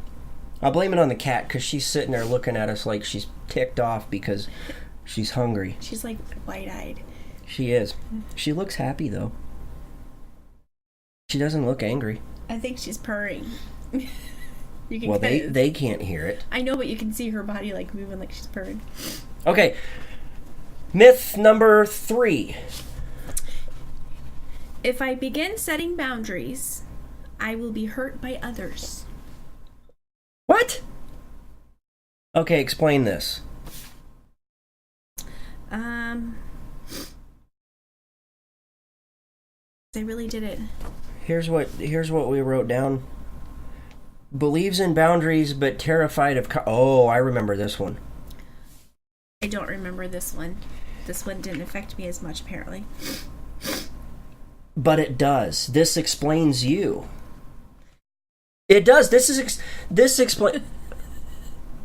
I'll blame it on the cat because she's sitting there looking at us like she's ticked off because she's hungry. She's like wide-eyed. She is. She looks happy though. She doesn't look angry. I think she's purring. You can well, they can't hear it. I know, but you can see her body like moving like she's purring. Okay. Myth number 3. If I begin setting boundaries, I will be hurt by others. What? Okay, explain this. I really did it. Here's what we wrote down. Believes in boundaries but terrified of... I remember this one. I don't remember this one. This one didn't affect me as much, apparently. But it does. This explains you. It does. This explain...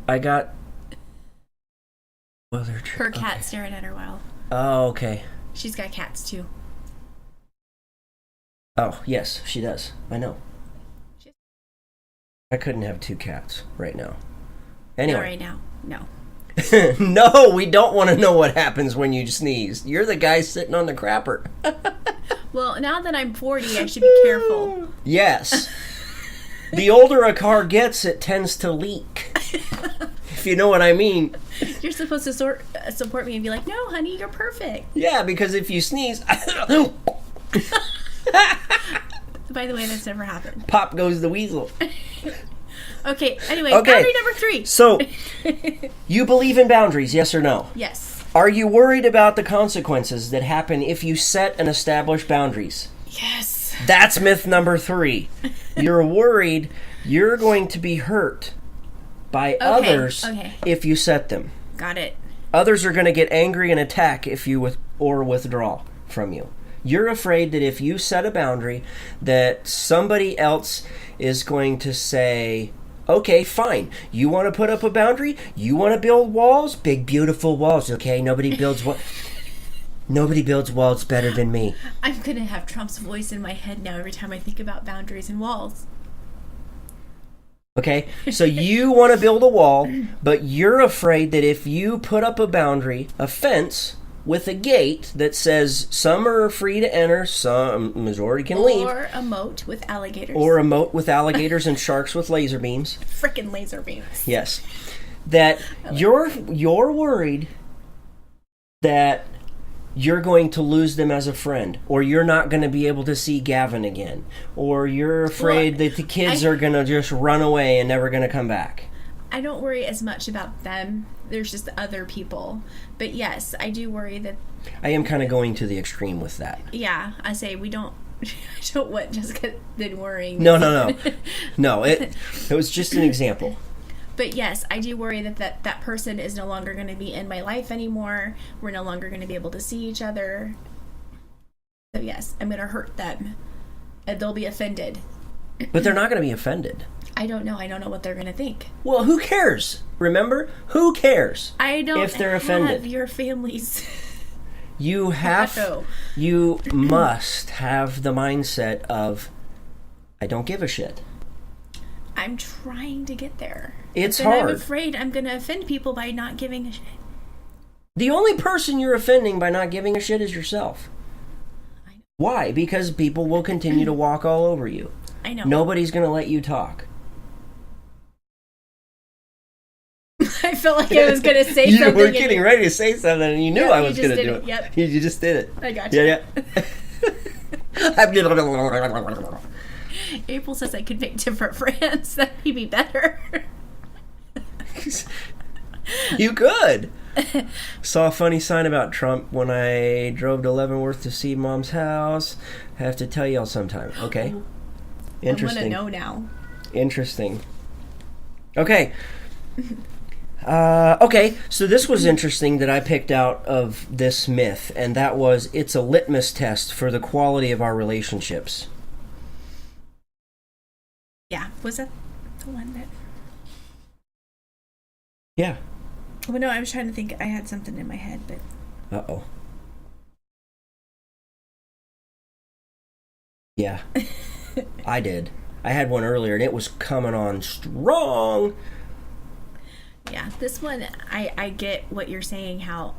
I got... Well, her cat staring at her while. Oh, okay. She's got cats, too. Oh, yes, she does. I know. I couldn't have 2 cats right now. Anyway. Not right now. No. No, we don't want to know what happens when you sneeze. You're the guy sitting on the crapper. Well, now that I'm 40, I should be careful. Yes. The older a car gets, it tends to leak. If you know what I mean. You're supposed to support me and be like, no, honey, you're perfect. Yeah, because if you sneeze... By the way, that's never happened. Pop goes the weasel. Okay, anyway, Okay. boundary number 3. So, you believe in boundaries, yes or no? Yes. Are you worried about the consequences that happen if you set and establish boundaries? Yes. That's myth number 3. You're worried you're going to be hurt by others if you set them. Got it. Others are going to get angry and attack if you withdraw from you. You're afraid that if you set a boundary, that somebody else is going to say, okay, fine. You want to put up a boundary? You want to build walls? Big, beautiful walls, okay? Nobody builds walls better than me. I'm going to have Trump's voice in my head now every time I think about boundaries and walls. Okay, so you want to build a wall, but you're afraid that if you put up a boundary, a fence with a gate that says some are free to enter, some majority can leave. Or a moat with alligators. Or a moat with alligators and sharks with laser beams. Frickin' laser beams. Yes. That you're worried that you're going to lose them as a friend, or you're not going to be able to see Gavin again, or you're afraid that the kids are going to just run away and never going to come back. I don't worry as much about them. There's just other people. But yes, I do worry that... I am kind of going to the extreme with that. Yeah, I say we don't... I don't want Jessica then worrying. No. No, it was just an example. But yes, I do worry that person is no longer going to be in my life anymore. We're no longer going to be able to see each other. So yes, I'm going to hurt them. And they'll be offended. But they're not going to be offended. I don't know. I don't know what they're going to think. Well, who cares? Remember? Who cares I don't if they're have offended? your families. You must have the mindset of, I don't give a shit. I'm trying to get there. It's but hard. I'm afraid I'm going to offend people by not giving a shit. The only person you're offending by not giving a shit is yourself. I know. Why? Because people will continue to walk all over you. I know. Nobody's going to let you talk. I felt like I was going to say you something. You were getting ready to say something, and you knew I was going to do it. Yep. You just did it. I got you. Yeah. April says I could make different friends. That'd be better. You could. Saw a funny sign about Trump when I drove to Leavenworth to see Mom's house. Have to tell y'all sometime. Okay. Interesting. I want to know now. Interesting. Okay. Okay, so this was interesting that I picked out of this myth, and that was it's a litmus test for the quality of our relationships. Yeah, was that the one that... Yeah. Well, no, I was trying to think. I had something in my head, but... Uh-oh. Yeah. I did. I had one earlier, and it was coming on strong. Yeah, this one, I get what you're saying, how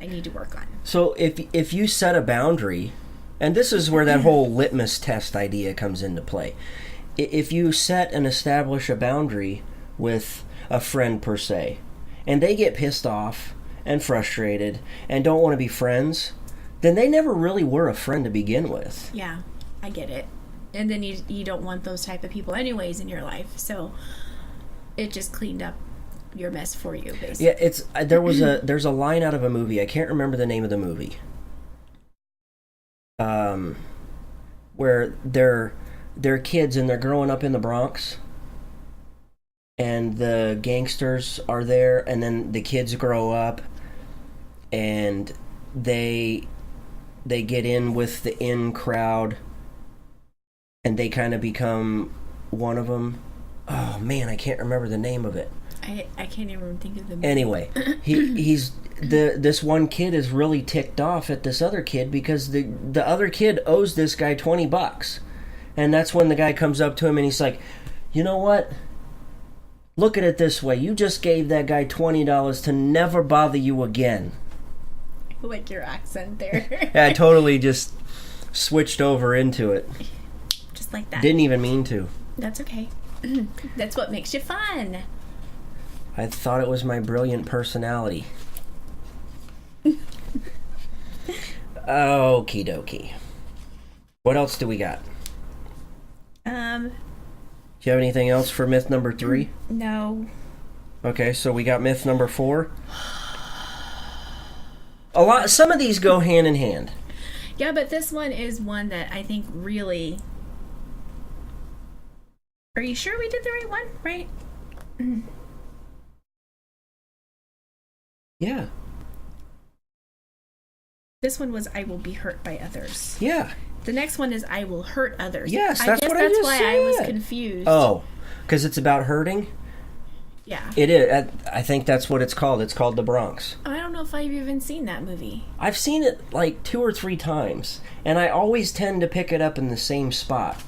I need to work on. So if you set a boundary, and this is where that whole litmus test idea comes into play. If you set and establish a boundary with a friend per se, and they get pissed off and frustrated and don't want to be friends, then they never really were a friend to begin with. Yeah, I get it. And then you don't want those type of people anyways in your life, so it just cleaned up your mess for you, basically. Yeah, there's a line out of a movie. I can't remember the name of the movie. Where they're kids and they're growing up in the Bronx, and the gangsters are there, and then the kids grow up, and they get in with the in crowd, and they kind of become one of them. Oh man, I can't remember the name of it. I can't even think of the movie. Anyway, this one kid is really ticked off at this other kid because the other kid owes this guy $20. And that's when the guy comes up to him and he's like, you know what? Look at it this way. You just gave that guy $20 to never bother you again. I like your accent there. Yeah, I totally just switched over into it. Just like that. Didn't even mean to. That's okay. That's what makes you fun. I thought it was my brilliant personality. Okie dokie. What else do we got? Do you have anything else for myth number 3? No. Okay, so we got myth number 4. Some of these go hand in hand. Yeah, but this one is one that I think really... Are you sure we did the right one? Right? Yeah. This one was I will be hurt by others. Yeah. The next one is I will hurt others. Yes, I that's guess what I that's just why said. I was confused. Oh, because it's about hurting? Yeah. It is. I think that's what it's called. It's called The Bronx. I don't know if I've even seen that movie. I've seen it like 2 or 3 times, and I always tend to pick it up in the same spot.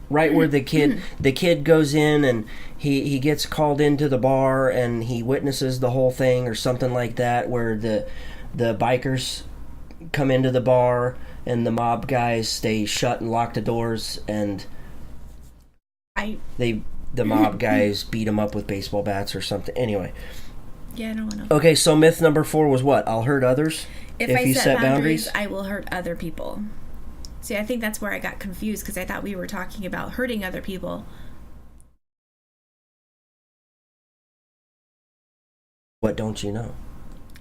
Right where the kid goes in and he gets called into the bar and he witnesses the whole thing or something like that, where the bikers come into the bar and the mob guys, they shut and lock the doors, and the mob guys beat them up with baseball bats or something. Anyway. Yeah, I don't know. Okay, so myth number 4 was what? I'll hurt others if I you set boundaries. I will hurt other people. See, I think that's where I got confused, because I thought we were talking about hurting other people. What don't you know?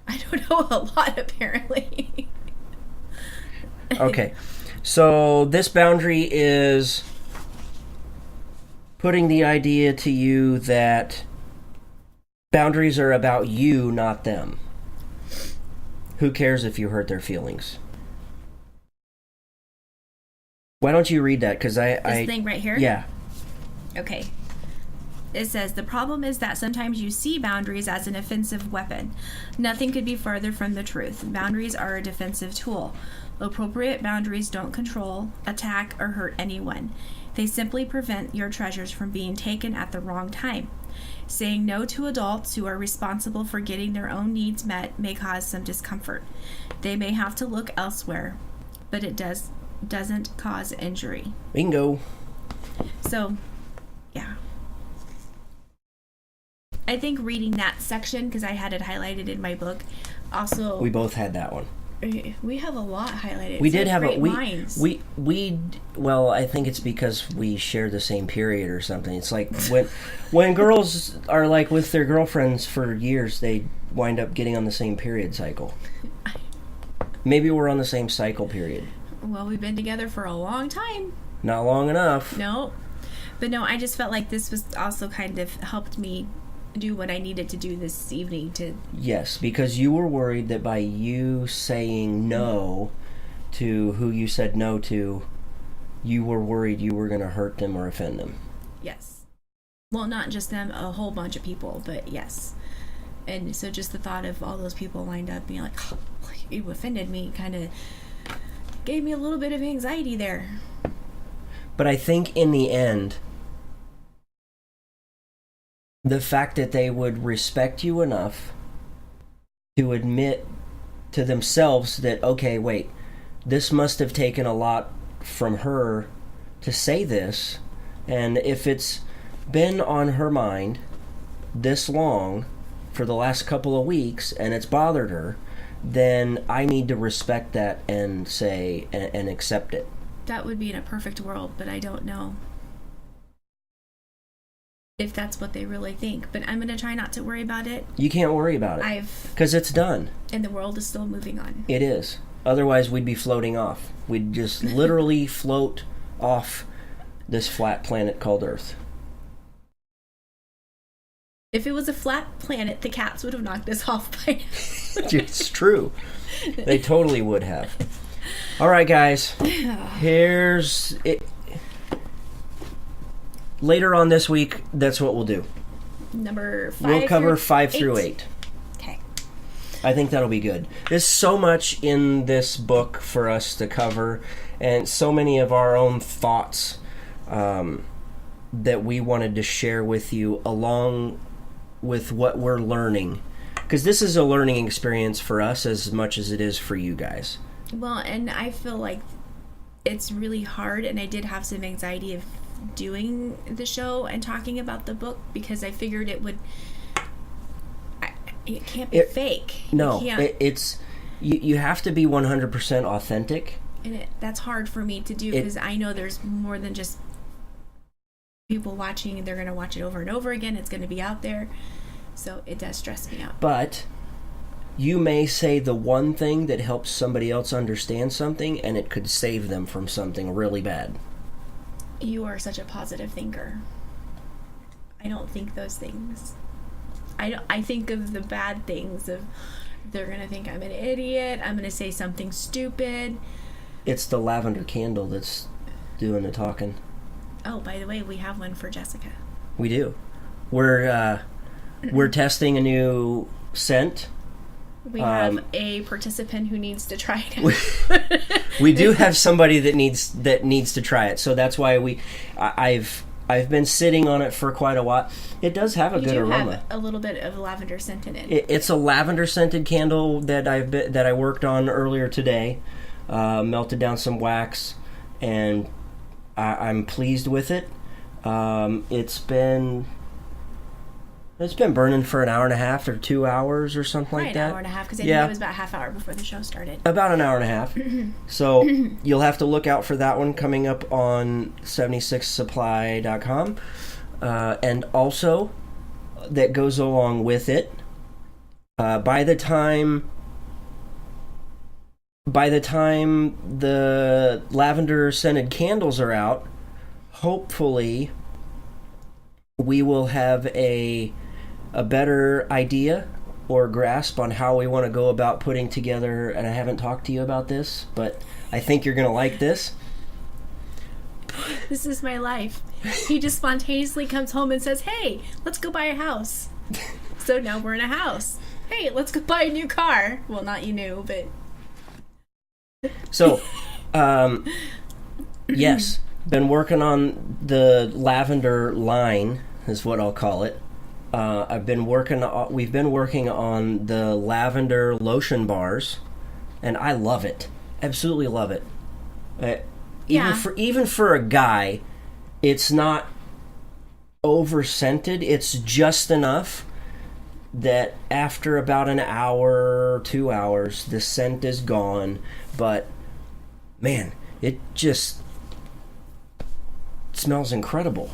I don't know a lot, apparently. Okay, so this boundary is putting the idea to you that boundaries are about you, not them. Who cares if you hurt their feelings? Why don't you read that? Because this thing right here? Yeah. Okay. It says, the problem is that sometimes you see boundaries as an offensive weapon. Nothing could be farther from the truth. Boundaries are a defensive tool. Appropriate boundaries don't control, attack, or hurt anyone. They simply prevent your treasures from being taken at the wrong time. Saying no to adults who are responsible for getting their own needs met may cause some discomfort. They may have to look elsewhere, but it doesn't cause injury. Bingo. So, yeah. I think reading that section, because I had it highlighted in my book, also... We both had that one. We have a lot highlighted. We did have minds. Well, I think it's because we share the same period or something. It's like when girls are like with their girlfriends for years, they wind up getting on the same period cycle. Maybe we're on the same cycle period. Well, we've been together for a long time. Not long enough. No. But no, I just felt like this was also kind of helped me do what I needed to do this evening to... Yes, because you were worried that by you saying no to who you said no to, you were worried you were going to hurt them or offend them. Yes. Well, not just them, a whole bunch of people, but yes. And so just the thought of all those people lined up being like, oh, you offended me, kind of gave me a little bit of anxiety there. But I think in the end, the fact that they would respect you enough to admit to themselves that, okay, wait, this must have taken a lot from her to say this, and if it's been on her mind this long for the last couple of weeks and it's bothered her, then I need to respect that and say and accept it. That would be in a perfect world, but I don't know if that's what they really think. But I'm going to try not to worry about it. You can't worry about it. Because it's done. And the world is still moving on. It is. Otherwise, we'd be floating off. We'd just literally float off this flat planet called Earth. If it was a flat planet, the cats would have knocked us off by now. It's true. They totally would have. All right, guys. Here's it. Later on this week, that's what we'll do. Number 5. We'll cover 5 through 8. Okay. I think that'll be good. There's so much in this book for us to cover, and so many of our own thoughts that we wanted to share with you along with what we're learning. Because this is a learning experience for us as much as it is for you guys. Well, and I feel like it's really hard, and I did have some anxiety of doing the show and talking about the book because I figured it can't be fake. No, it's you have to be 100% authentic, and that's hard for me to do because I know there's more than just people watching, they're going to watch it over and over again. It's going to be out there. So it does stress me out. But you may say the one thing that helps somebody else understand something, and it could save them from something really bad. You are such a positive thinker. I don't think those things. I think of the bad things of they're going to think I'm an idiot. I'm going to say something stupid. It's the lavender candle that's doing the talking. Oh, by the way, we have one for Jessica. We do. We're testing a new scent. We have a participant who needs to try it out. We do have somebody that needs to try it. So that's why I've been sitting on it for quite a while. It does have a good aroma. Have a little bit of lavender scent in it. It's a lavender scented candle that I worked on earlier today. Melted down some wax, and I'm pleased with it. It's been burning for an hour and a half or 2 hours or something like that. An hour and a half, because I think it was about a half hour before the show started. About an hour and a half. So you'll have to look out for that one coming up on 76supply.com. And also, that goes along with it, by the time the lavender scented candles are out, hopefully we will have a better idea or grasp on how we want to go about putting together, and I haven't talked to you about this, but I think you're going to like this. This is my life. He just spontaneously comes home and says, hey, let's go buy a house. So now we're in a house. Hey, let's go buy a new car. Well, not you new, but... So, yes, been working on the lavender line, is what I'll call it. We've been working on the lavender lotion bars, and I love it. Absolutely love it. Even for a guy, it's not over scented. It's just enough that after about an hour or 2 hours, the scent is gone. But man, it just smells incredible.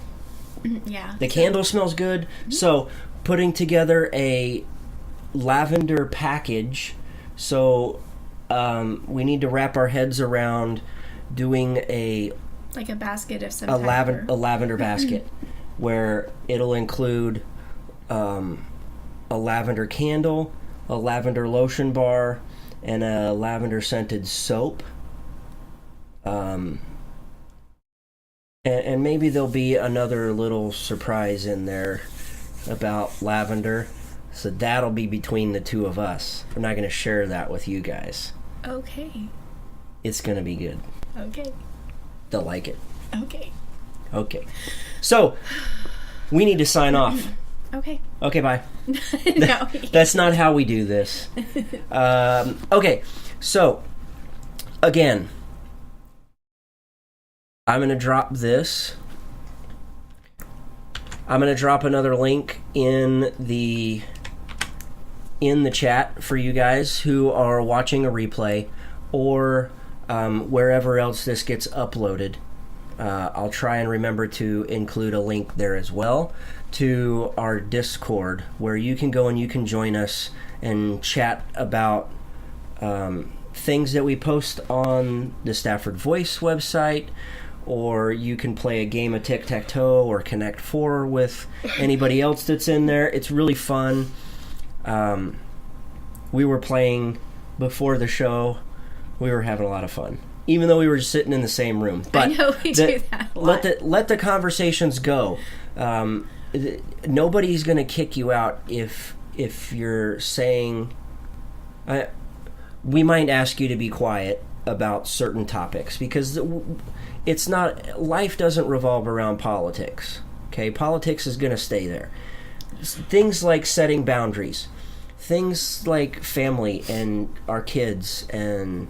Yeah. The candle smells good. So putting together a lavender package. So we need to wrap our heads around doing a basket of some a lavender basket where it'll include a lavender candle, a lavender lotion bar, and a lavender scented soap. And maybe there'll be another little surprise in there about lavender. So that'll be between the two of us. We're not going to share that with you guys. Okay. It's going to be good. Okay. They'll like it. Okay. Okay. So, we need to sign off. Okay. Okay, bye. No. That's not how we do this. Okay, so, again, I'm going to drop this. I'm going to drop another link in the chat for you guys who are watching a replay or wherever else this gets uploaded. I'll try and remember to include a link there as well to our Discord, where you can go and you can join us and chat about things that we post on the Stafford Voice website, or you can play a game of tic-tac-toe or Connect 4 with anybody else that's in there. It's really fun. We were playing before the show. We were having a lot of fun, even though we were just sitting in the same room. But I know we do that a lot. Let the conversations go. Nobody's going to kick you out if you're saying... we might ask you to be quiet about certain topics, because it's not... Life doesn't revolve around politics. Okay? Politics is going to stay there. Things like setting boundaries. Things like family and our kids and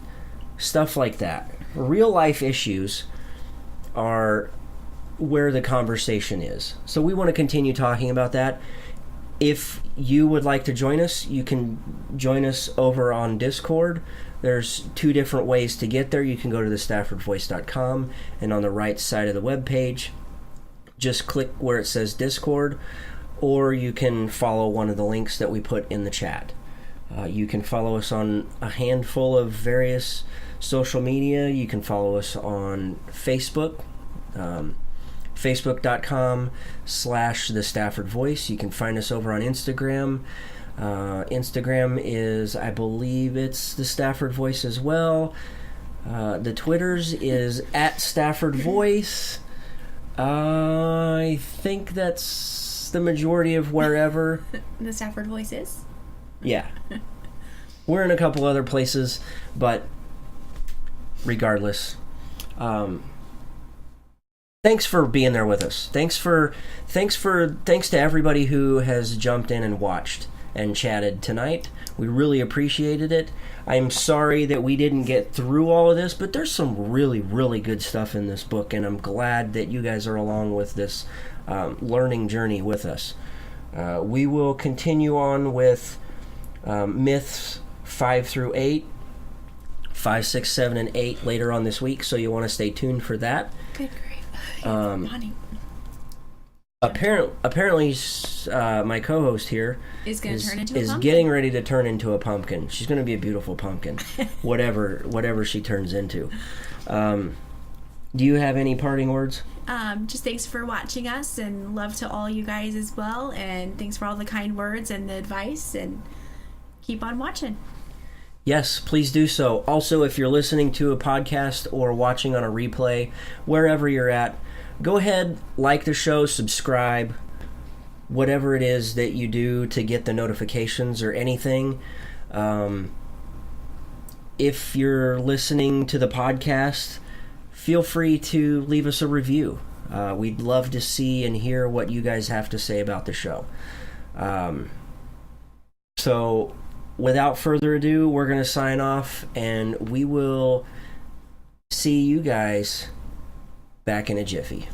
stuff like that. Real life issues are where the conversation is. So we want to continue talking about that. If you would like to join us, you can join us over on Discord. There's 2 different ways to get there. You can go to the staffordvoice.com, and on the right side of the webpage, just click where it says Discord, or you can follow one of the links that we put in the chat. You can follow us on a handful of various social media. You can follow us on Facebook, facebook.com/the Stafford Voice. You can find us over on Instagram. Instagram is, I believe it's the Stafford Voice as well. The Twitters is at Stafford Voice. I think that's the majority of wherever the Stafford Voice is. Yeah. We're in a couple other places, but regardless, thanks for being there with us. Thanks to everybody who has jumped in and watched and chatted tonight. We really appreciated it. I'm sorry that we didn't get through all of this, but there's some really, really good stuff in this book, and I'm glad that you guys are along with this learning journey with us. We will continue on with myths 5 through 8, 5, 6, 7, and 8 later on this week, so you want to stay tuned for that. Good grief. Apparently, my co-host here is pumpkin. Getting ready to turn into a pumpkin. She's going to be a beautiful pumpkin, whatever she turns into. Do you have any parting words? Just thanks for watching us, and love to all you guys as well, and thanks for all the kind words and the advice, and keep on watching. Yes, please do so. Also, if you're listening to a podcast or watching on a replay, wherever you're at, go ahead, like the show, subscribe, whatever it is that you do to get the notifications or anything. If you're listening to the podcast, feel free to leave us a review. We'd love to see and hear what you guys have to say about the show. So, without further ado, we're going to sign off, and we will see you guys back in a jiffy.